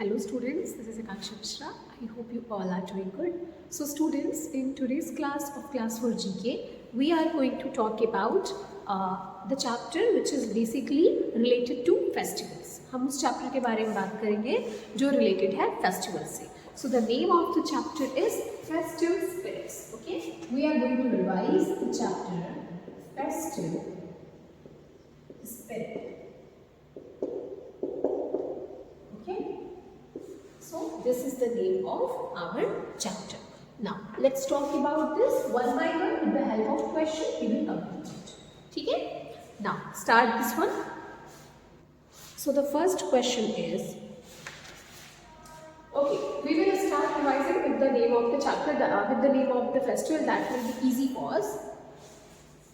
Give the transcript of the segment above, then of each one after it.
Hello students, this is Akansha Mishra. I hope you all are doing good. So students, in today's class of class 4 GK, we are going to talk about the chapter which is basically related to festivals. हम उस chapter के बारे में बात करेंगे जो related है festival से. So the name of the chapter is Festive Spirits. Okay, we are going to revise the chapter Festive Spirit. So this is the name of our chapter. Now let's talk about this one by one with the help of question. We will complete it. Okay? Now start this one. So the first question is, okay, we will start revising with the name of the chapter, with the name of the festival. That will be easy for us.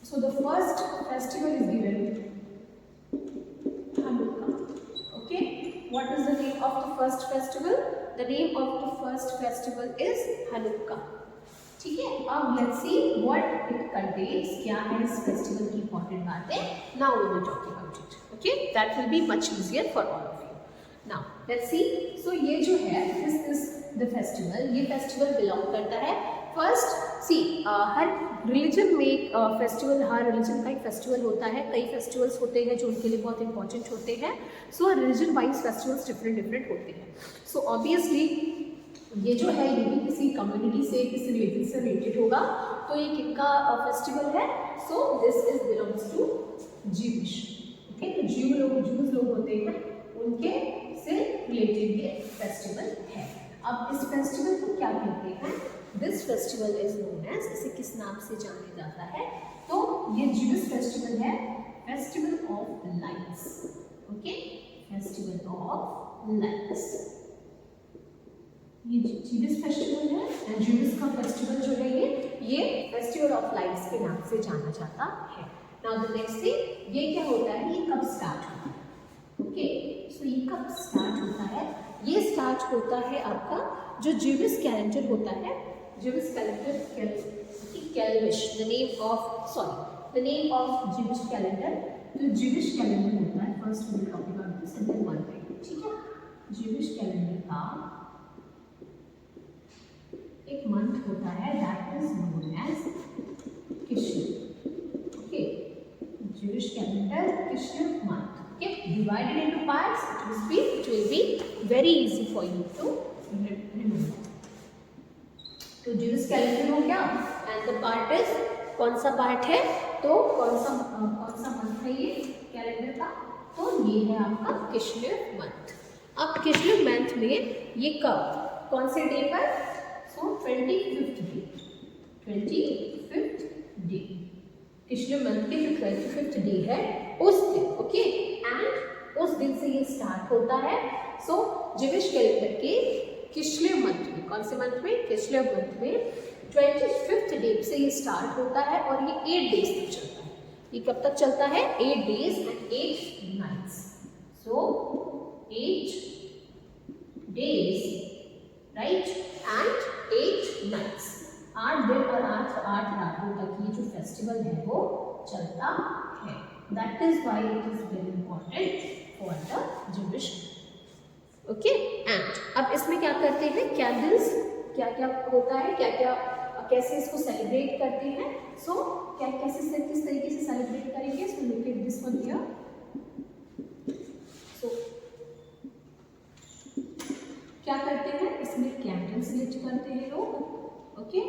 So the first festival is given Hanukkah. Okay, what is the name of the first festival? The name of the first festival is Hanukkah. ठीक है, अब let's see what it contains. क्या है इस festival की important बातें? Now we will talk about it. Okay, that will be much easier for all of you. Now let's see. So ये जो है, this is the festival. ये festival belong करता है. First, see, हर religion में एक festival, हर religion का एक festival होता है. कई festivals होते हैं जो उनके लिए बहुत important होते हैं. So religion wise festivals different होते हैं. So obviously ये जो है ये भी किसी community से, किसी religion से related होगा. तो ये किनका festival है? So this is belongs to Jewish. Okay, तो Jews लोग होते हैं, उनके से related ये festival है. अब इस festival को क्या कहते हैं? This festival is known as, इसे किस नाम से जाना जाता है? तो ये Jewish festival है, Festival of Lights. Okay, Festival of Lights. ये Jewish festival है, and Jewish का festival जो है ये Festival of Lights के नाम से जाना जाता है. Now the next thing, ये क्या होता है? ये कब start होता है? Okay, so ये कब start होता है? ये start होता है आपका जो Jewish calendar होता है. Jewish calendar, Kelvish, the name of Jewish calendar. तो Jewish calendar होता है. First we will talk about this and then one by one. ठीक है? Jewish calendar का एक month होता है that is known as Kislev. Okay, Jewish calendar Kislev month. Okay, divided into parts. It will be very easy for you to remember. तो Jewish calendar हो गया and the part is, कौन सा part है? तो कौन सा मंथ है ये कैलेंडर का? तो ये है आपका किश्लेव मंथ. अब किश्लेव मंथ में ये कब, कौन से डे पर? सो 25th डे, किश्लेव मंथ के जो 25th डे है उस दिन. ओके, एंड उस दिन से ये स्टार्ट होता है. सो ज्यूइश कैलेंडर के किश्लेव मंथ में, कौन से मंथ में? किश्लेव मंथ में 25th डे से ये स्टार्ट होता है और ये 8 डेज तक चलता है. ये कब तक चलता है? 8 days and 8 nights. So 8 days right and 8 nights. 8 दिन और 8 रातों तक ये जो फेस्टिवल है वो चलता है. That is why it is very important for the Jewish. Okay, and अब इसमें क्या करते हैं? कैंडल्स, क्या क्या होता है, क्या क्या कैसे इसको सेलिब्रेट करते हैं? सो क्या कैसे किस तरीके से सेलिब्रेट करेंगे? So look at this one here. So क्या करते हैं? इसमें कैंडल्स लिट करते हैं लोग. ओके,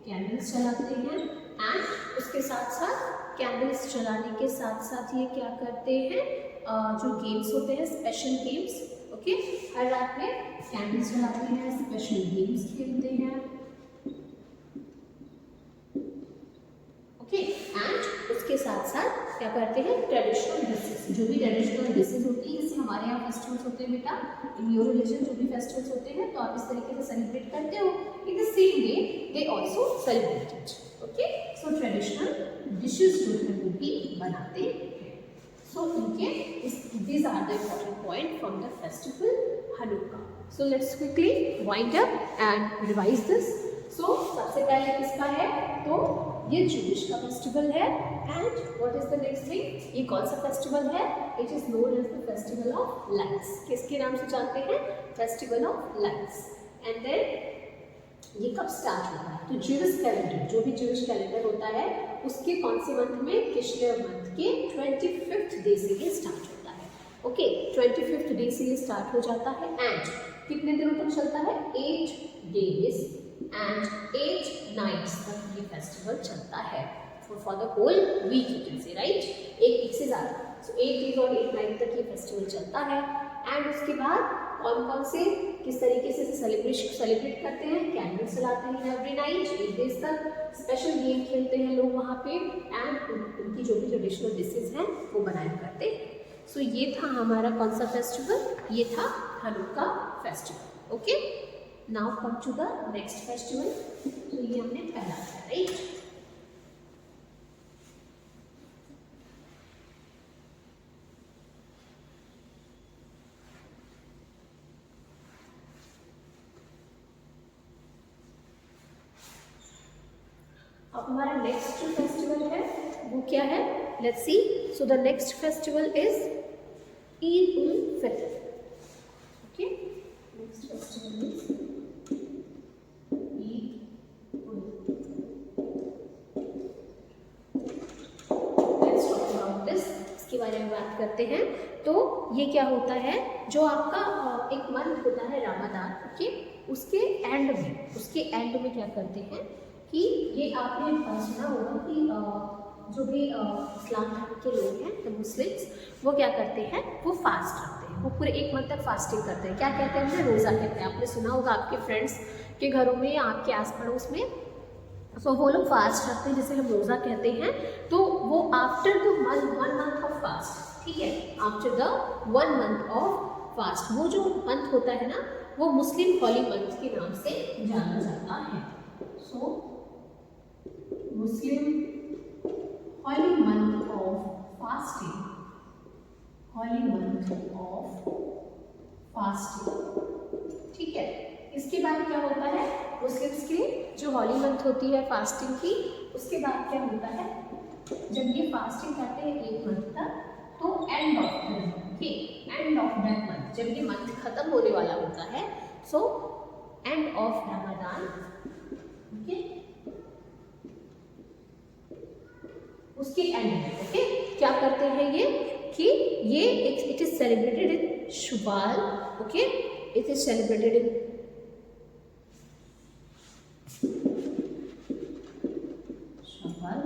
कैंडल्स जलाते हैं एंड उसके साथ साथ कैंडल्स जलाने के साथ साथ ये क्या करते हैं? जो गेम्स होते हैं, स्पेशल गेम्स. ओके, हर रात में कैंडल्स जलाते हैं, स्पेशल गेम्स खेलते हैं. ओके, एंड उसके साथ साथ क्या करते हैं? ट्रेडिशनल डिशेस, जो भी ट्रेडिशनल डिशेस होती है, जैसे हमारे यहाँ फेस्टिवल्स होते हैं बेटा, इन योर रिलीजन जो भी फेस्टिवल्स होते हैं तो आप इस तरीके से सेलिब्रेट करते हो. In the same way they also celebrate it. Okay, so traditional dishes जो है वो भी बनाते हैं. So these are the important point from the festival Hanukkah. So let's quickly wind up and revise this. So सबसे पहले किसका है? तो ये Jewish का फेस्टिवल है. And what is the next thing? ये कौन सा फेस्टिवल है? It is known as the festival of lights. किसके नाम से जानते हैं? Festival of lights. And then ये कब स्टार्ट होता है? तो ज्यूइश कैलेंडर, जो भी ज्यूइश कैलेंडर होता है उसके कौन से मंथ में? किस्लेव मंथ के 25th डे से ये स्टार्ट होता है। ओके, 25th डे से ये स्टार्ट हो जाता है एंड कितने दिनों तक चलता है? 8 days एंड 8 nights तक ये फेस्टिवल चलता है। For the whole week you can say, right? एक वीक से ज़्यादा। सो 8 days और 8 nights तक ये फेस्टिवल चलता है। एंड उसके बाद कौन कौन से किस तरीके से सेलिब्रेट करते हैं? कैंडल जलाते हैं एवरी नाइट 8 days तक, स्पेशल गेम खेलते हैं लोग वहाँ पे एंड उनकी जो भी ट्रेडिशनल डिशेज हैं वो बनाया करते हैं। सो ये था हमारा कौन सा फेस्टिवल? ये था Hanukkah festival. Okay, now come to the next festival. तो ये हमने पहला था, राइट? अब हमारा नेक्स्ट जो फेस्टिवल है वो क्या है? Let's see. So the next festival is Eid ul Fitr. Okay, next festival is Eid ul. Let's talk about this, इसके बारे में बात करते हैं। तो ये क्या होता है? जो आपका एक मंथ होता है रमजान, ओके, उसके एंड में क्या करते हैं कि ये आपने सुना होगा कि जो भी इस्लाम धर्म के लोग हैं, द मुस्लिम्स, वो क्या करते हैं? वो फास्ट रखते हैं। वो पूरे एक मंथ तक फास्टिंग करते हैं। क्या कहते हैं? उन्हें रोज़ा कहते हैं। आपने सुना होगा आपके फ्रेंड्स के घरों में, आपके आस पड़ोस में, सो वो लोग फास्ट रखते हैं, जिसे हम रोज़ा कहते हैं। तो वो after the one month of fast, ठीक है, after the 1 month of fast, वो जो मंथ होता है ना, वो मुस्लिम हॉली मंथ के नाम से जाना जाता है। सो Muslim holy month of fasting, holy month of fasting, ठीक है। इसके बाद क्या होता है? मुस्लिम्स की जो हॉली मंथ होती है फास्टिंग की, उसके बाद क्या होता है? जब ये फास्टिंग करते हैं 1 month तक, तो end of the month, okay, end of that month, जब ये मंथ खत्म होने वाला होता है, so end of Ramzan, okay, उसके एंड में, ओके, क्या करते हैं ये कि ये it is celebrated in Shawwal, okay, it is celebrated in Shawwal.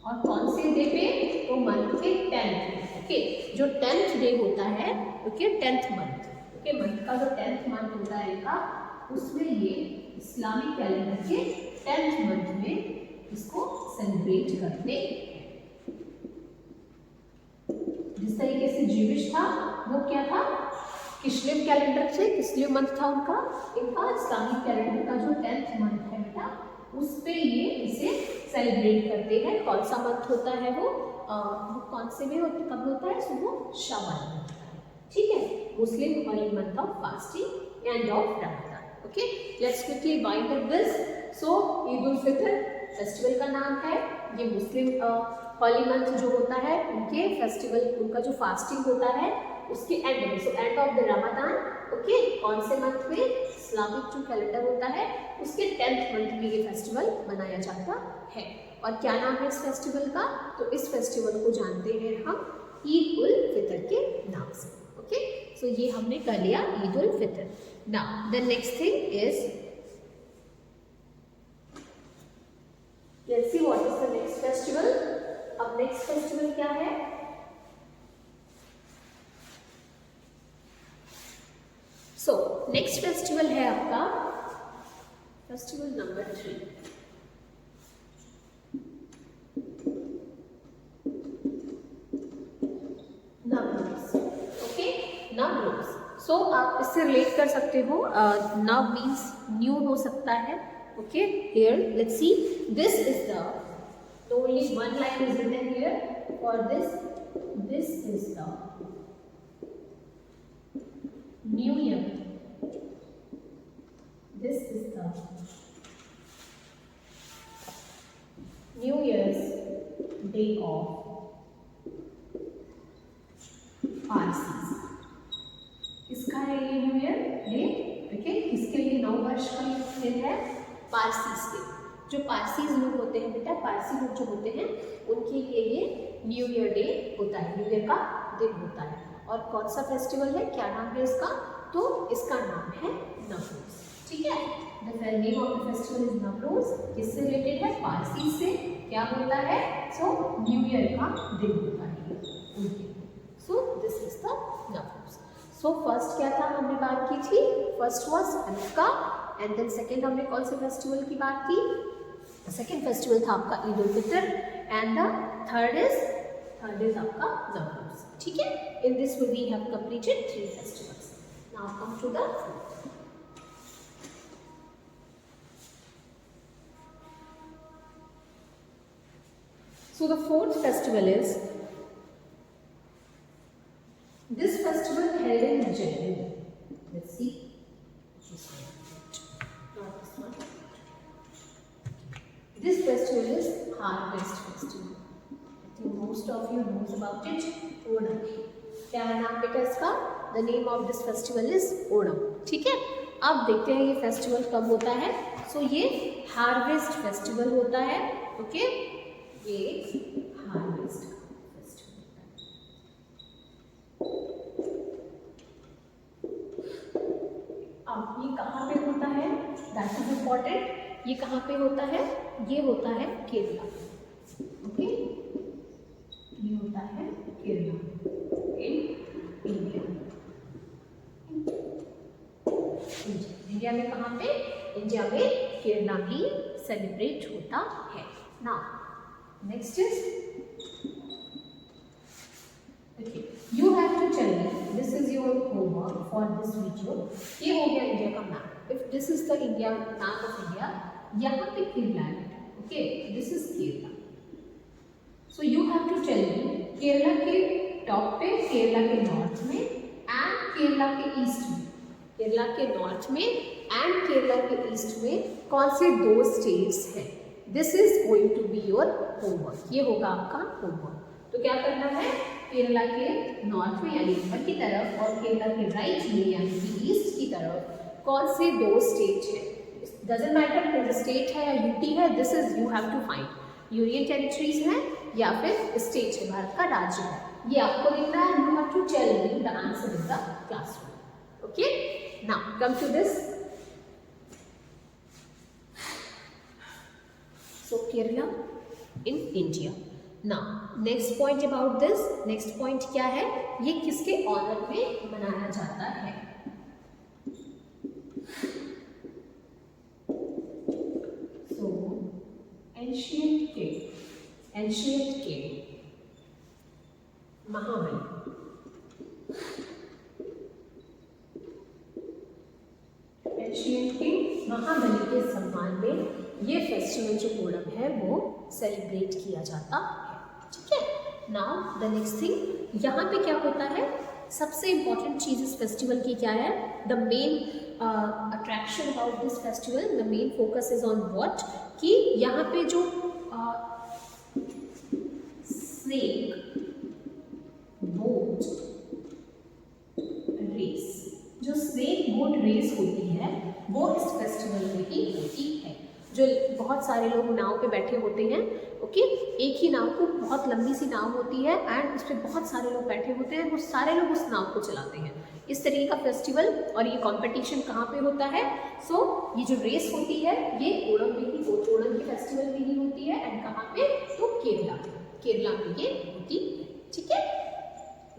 और कौन से डे पे? तो मंथ के 10th, ओके, जो 10th डे होता है, okay, 10th month, okay, month का जो 10th मंथ होता है इनका, उसमें ये इस्लामिक कैलेंडर के 10th मंथ में इसको सेलिब्रेट करते हैं। जिस तरीके से ज्यूइश था वो क्या था? किस्लेव कैलेंडर से, किस्लेव मंथ था उनका, इनका इस्लामिक कैलेंडर का जो 10th मंथ है बेटा, उस पे ये इसे सेलिब्रेट करते हैं। कौन सा मंथ होता है वो कौन से में कब होता है? सुबह शवाल में होता है, ठीक है। Muslim holy month of fasting end of Ramzan. Okay, let's quickly wind up this. So Eid ul Fitr festival का नाम है। ये मुस्लिम हॉली मंथ जो होता है उनके फेस्टिवल, उनका जो फास्टिंग होता है उसके एंड में, सो end of the Ramzan, okay, कौन से मंथ में? इस्लामिक जो कैलेंडर होता है उसके 10th मंथ में ये फेस्टिवल मनाया जाता है। और क्या नाम है इस फेस्टिवल का? तो इस फेस्टिवल को जानते हैं हम ईद उल फितर के नाम से। ओके, सो ये हमने कर लिया Eid ul Fitr. Now the next thing is, let's see what is the next festival. अब नेक्स्ट फेस्टिवल क्या है? सो नेक्स्ट फेस्टिवल है आपका festival number 3, Navroz. Okay, Navroz. So आप इससे रिलेट कर सकते हो, नव मीन्स न्यू हो सकता है। Okay, here let's see, this is the only one line is written here for this. This is the new year. This is the New Year's day of Parsis के। जो Parsis लोग होते हैं बेटा, पारसी लोग जो होते हैं उनके लिए ये न्यू ईयर डे होता है, न्यू ईयर का दिन होता है। और कौन सा फेस्टिवल है, क्या नाम है इसका, तो इसका नाम है नवरोज। ठीक है, the name of the festival is Navroz. किससे रिलेटेड है, पारसी से। क्या होता है, सो न्यू ईयर का दिन होता है उनके। So this is the Navroz. So first क्या था, हमने बात की थी, first was Hanukkah, and then second हमने कौन से फेस्टिवल की बात की, सेकेंड फेस्टिवल था आपका Eid ul Fitr, and the third is आपका नवरोज। ठीक है, in this way we have completed 3 festivals. Now come to the fourth. So the fourth festival is, this festival held in January. Let's see. Not this one. This festival is Harvest Festival. I think most of you knows about it. Onam. क्या है नाम बेटा इसका? The name of this festival is Onam. ठीक है, अब देखते हैं ये फेस्टिवल कब होता है। सो ये हार्वेस्ट फेस्टिवल होता है। ओके, ये हार्वेस्ट फेस्टिवल होता है। अब ये कहाँ पे होता है, दैट इज इम्पॉर्टेंट। ये कहाँ पे होता है, ये होता है केरला। ओके, ये होता है केरला इन इंडिया। इंडिया में कहाँ पे, इंडिया में केरला में सेलिब्रेट होता है। Now next is, okay, you have to tell me, this is your homework for this video। ये हो गया इंडिया का map. if this is the India map of India, यहाँ पे केरला है। okay, this is Kerala. so you have to tell me Kerala के top पे, केरला के नॉर्थ में एंड केरला के ईस्ट में, केरला के नॉर्थ में एंड केरला के ईस्ट में कौन से 2 स्टेट्स हैं। This is going to be your homework. ये होगा आपका होमवर्क। तो क्या करना है, केरला के नॉर्थ में यानी ऊपर की तरफ और केरला के राइट में यानी कि ईस्ट की तरफ कौन से 2 स्टेट हैं। डजेंट मैटर कोई स्टेट है या यूटी है, this is you have to find. Union territories है या फिर स्टेट है, भारत का राज्य है, ये आपको देखना है। You have to tell me the answer in the classroom. Okay, now come to this. So Kerala in India. Now next point about this. Next point क्या है, ये किसके ऑनर में मनाया जाता है। So ancient king महाबली। एंशिएंट किंग महाबली के सम्मान में ये फेस्टिवल जो ओणम है वो सेलिब्रेट किया जाता है। ठीक है, नाउ द नेक्स्ट थिंग, यहाँ पे क्या होता है, सबसे इम्पॉर्टेंट चीज़ इस फेस्टिवल की क्या है, the main attraction about this festival, the main focus is on what, कि यहाँ पे जो स्नेक बोट रेस, जो स्नेक बोट रेस होती है वो इस फेस्टिवल में ही होती है। जो बहुत सारे लोग नाव पे बैठे होते हैं। ओके, एक ही नाव को, बहुत लंबी सी नाव होती है एंड उस पर बहुत सारे लोग बैठे होते हैं, वो सारे लोग उस नाव को चलाते हैं। इस तरीके का फेस्टिवल और ये कंपटीशन कहाँ पे होता है, सो ये जो रेस होती है ये ओणम में ही, ओणम के फेस्टिवल में ही होती है। एंड कहाँ पे, तो केरला में ये होती है। ठीक है,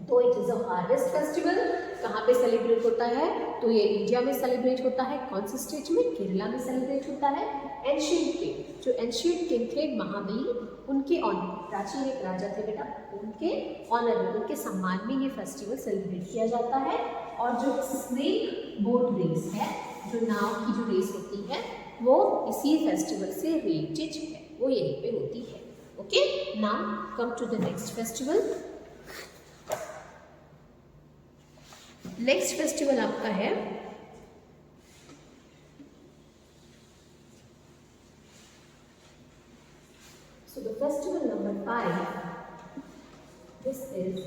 तो it is a harvest festival. कहाँ पे सेलिब्रेट होता है, तो ये इंडिया में सेलिब्रेट होता है। कौन से स्टेट में, केरला में सेलिब्रेट होता है। एंशिएंट किंग, जो एंशिएंट किंग थे महाबली, उनके ऑनर, प्राचीन एक राजा थे बेटा, उनके ऑनर में, उनके सम्मान में ये फेस्टिवल सेलिब्रेट किया जाता है। और जो स्नेक बोट रेस है, जो नाव की जो रेस होती है, वो इसी फेस्टिवल से रिलेटेड है, वो यहीं पे होती है। Okay, now come to the next festival. Next festival आपका है so the festival number 5, this is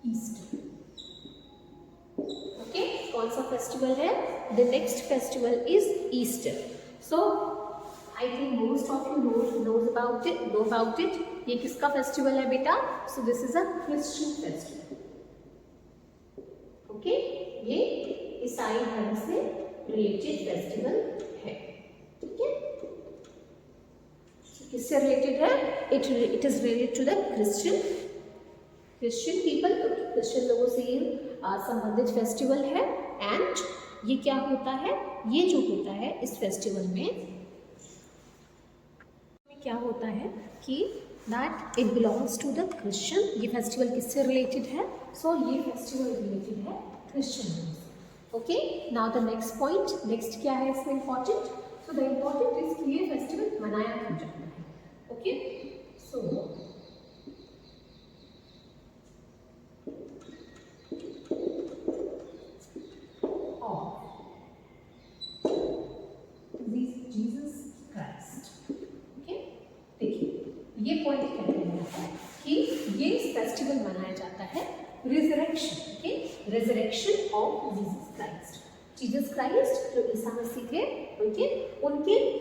Easter। Okay, कौन सा फेस्टिवल है? The next festival is Easter. So I think most of you know about it. ये किसका festival है बेटा? सो this is a Christian festival. Okay, ये ईसाई धर्म से रिलेटेड फेस्टिवल है. ठीक है, किससे रिलेटेड है? It is related to the Christian people. Christian लोगों से ये संबंधित फेस्टिवल है. एंड ये क्या होता है? ये जो होता है इस फेस्टिवल में क्या होता है कि that it belongs to the Christian. ये फेस्टिवल किससे रिलेटेड है? सो ये फेस्टिवल रिलेटेड है Christian. Okay, now the next point. Next क्या है इसमें important? So the important is कि ये फेस्टिवल मनाया क्यों जाता है. Okay, so Jesus Christ. Okay, देखिए ये पॉइंट कहते हैं कि ये फेस्टिवल मनाया जाता है resurrection. Okay, resurrection of Jesus Christ. Jesus Christ जो ईसा मसीह थे उनके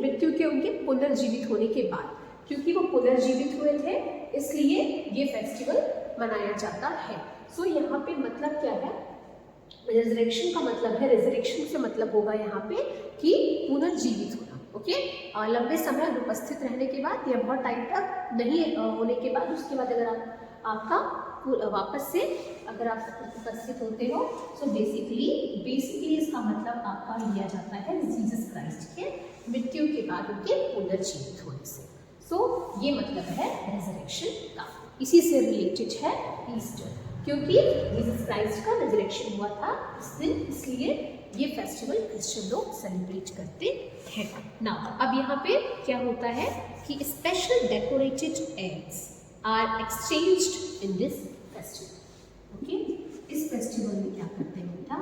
मृत्यु के, उनके पुनर्जीवित होने के बाद, क्योंकि वो पुनर्जीवित हुए थे इसलिए ये फेस्टिवल मनाया जाता है. सो यहाँ पे मतलब क्या है? रिजरेक्शन का मतलब है, रिजरेक्शन से मतलब होगा यहाँ पे कि पुनर्जीवित होना. ओके, लंबे समय अनुपस्थित रहने के बाद या बहुत टाइम तक नहीं होने के बाद, उसके बाद अगर आपका वापस से अगर आप उपस्थित होते हो, सो बेसिकली इसका मतलब आपका लिया जाता है जीसस क्राइस्ट के मृत्यु के बाद उनके पुनर्जीवित होने से. सो ये मतलब है रिजरेक्शन का. इसी से रिलेटेड है ईस्टर, क्योंकि जीसस क्राइस्ट का रिजरेक्शन हुआ था इस दिन, इसलिए ये फेस्टिवल क्रिश्चियन लोग सेलिब्रेट करते हैं. नाउ अब यहाँ पे क्या होता है कि special decorated eggs are exchanged in this festival. Okay, इस फेस्टिवल में क्या करते हैं बेटा?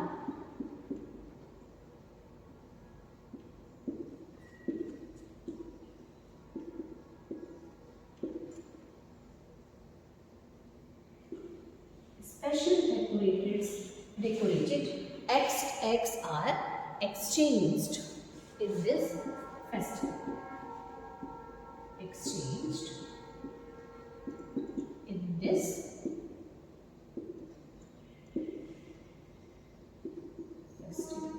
Special decorated eggs are exchanged in this festival. Exchanged in this festival.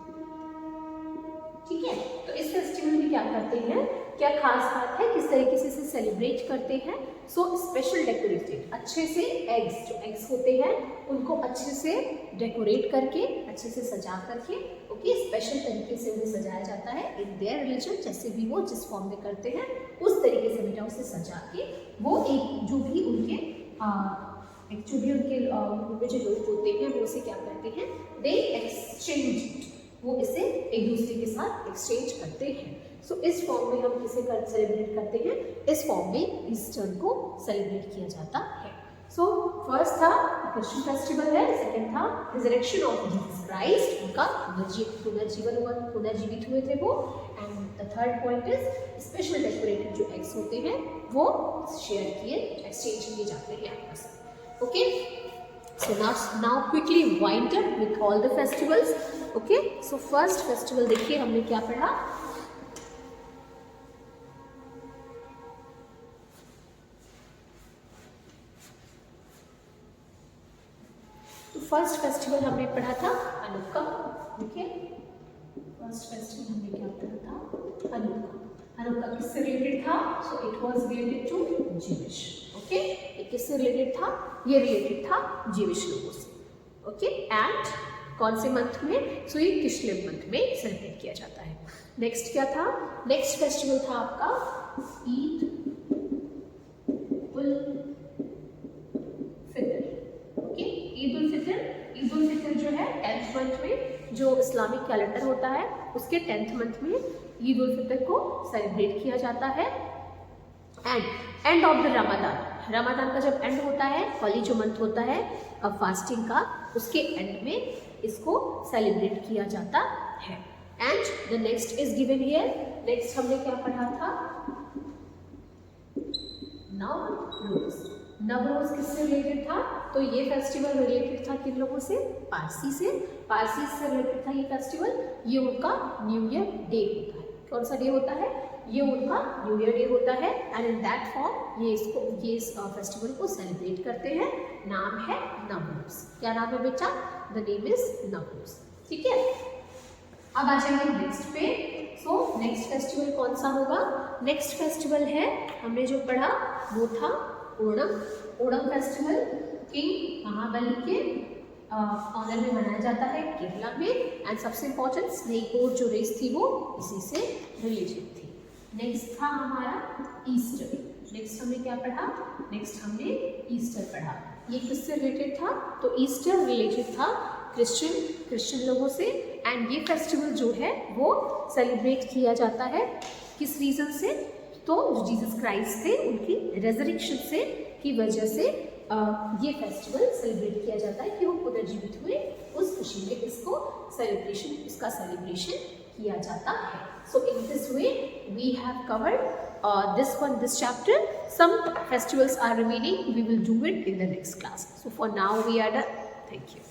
ठीक है, तो इस फेस्टिवल में क्या करते हैं? क्या खास बात है? किस तरीके से इसे सेलिब्रेट करते हैं? सो स्पेशल डेकोरेटेड, अच्छे से एग्स, जो एग्स होते हैं उनको अच्छे से डेकोरेट करके, अच्छे से सजा करके, ओके, स्पेशल तरीके से उन्हें सजाया जाता है. इन देयर रिलीजन, जैसे भी वो जिस फॉर्म में करते हैं उस तरीके से बेटा उसे सजा के वो एक जो भी उनके उनमें जो लोग होते हैं वो उसे क्या करते हैं? दे एक्सचेंज, वो इसे एक दूसरे के साथ एक्सचेंज करते हैं. सो इस फॉर्म में हम किसे सेलिब्रेट करते हैं? इस फॉर्म में ईस्टर को सेलिब्रेट किया जाता है. सो फर्स्ट था क्रिश्चियन फेस्टिवल है, सेकंड था रिजरेक्शन ऑफ जीसस क्राइस्ट, उनका पुनर्जीवन हुआ, पुनर्जीवित हुए थे वो. And the third point is special decorated जो एग्स होते हैं वो शेयर किए, एक्सचेंज किए जाते हैं आपस में. Okay, so now quickly wind up with all the festivals. Okay, so first festival देखिए हमने क्या पढ़ा? तो फर्स्ट फेस्टिवल हमने पढ़ा था हनुक्का. ओके, फर्स्ट फेस्टिवल हमने क्या पढ़ा था? हनुक्का. हनुक्का किससे रिलेटेड related? So it was related to Jewish. Okay, ये किससे रिलेटेड था? ये रिलेटेड था जीविश लोगों से. ओके, एंड कौन से मंथ में? सो ये किस्लेव मंथ में सेलिब्रेट किया जाता है. नेक्स्ट क्या था? नेक्स्ट फेस्टिवल था आपका ईद उल फितर. ओके, ईद उल फितर जो है 10th मंथ में, जो इस्लामिक कैलेंडर होता है उसके 10th मंथ में ईद उल फितर को सेलिब्रेट किया जाता है. एंड ऑफ द रमादान का जब एंड होता है, होली जो मंथ होता है अब फास्टिंग का, उसके एंड में इसको सेलिब्रेट किया जाता है. And the next is given here. Next हमने क्या पढ़ा था? नवरोज. नवरोज किससे रिलेटेड था? तो ये फेस्टिवल रिलेटेड था किन लोगों से, पारसी से रिलेटेड था ये फेस्टिवल। ये उनका न्यू ईयर डे होता है। कौन सा डे होता है, ये उनका न्यू ईयर डे होता है। एंड इन दैट फॉर्म ये इस फेस्टिवल को सेलिब्रेट करते हैं। नाम है नवरोज। क्या नाम है बेटा, द नेम इज नवरोज। ठीक है, अब आ जाएंगे नेक्स्ट पे। सो नेक्स्ट फेस्टिवल कौन सा होगा, नेक्स्ट फेस्टिवल है, हमने जो पढ़ा वो था ओणम। ओणम फेस्टिवल किंग महाबली के ऑनर में मनाया जाता है केरला में। एंड सबसे इम्पोर्टेंट स्नेक बोट जो रेस थी वो इसी से रिलेटेड थी। नेक्स्ट था हमारा ईस्टर। नेक्स्ट हमने क्या पढ़ा, नेक्स्ट हमने ईस्टर पढ़ा। ये किससे रिलेटेड था, तो ईस्टर रिलेटेड था क्रिश्चियन लोगों से। एंड ये फेस्टिवल जो है वो सेलिब्रेट किया जाता है किस रीज़न से, तो जो जीसस क्राइस्ट थे उनकी रेजरेक्शन से की वजह से ये फेस्टिवल सेलिब्रेट किया जाता है कि वो पुनर्जीवित हुए, उस खुशी में इसका सेलिब्रेशन किया जाता है। So in this way we have covered this chapter. Some festivals are remaining, we will do it in the next class. So for now we are done. Thank you.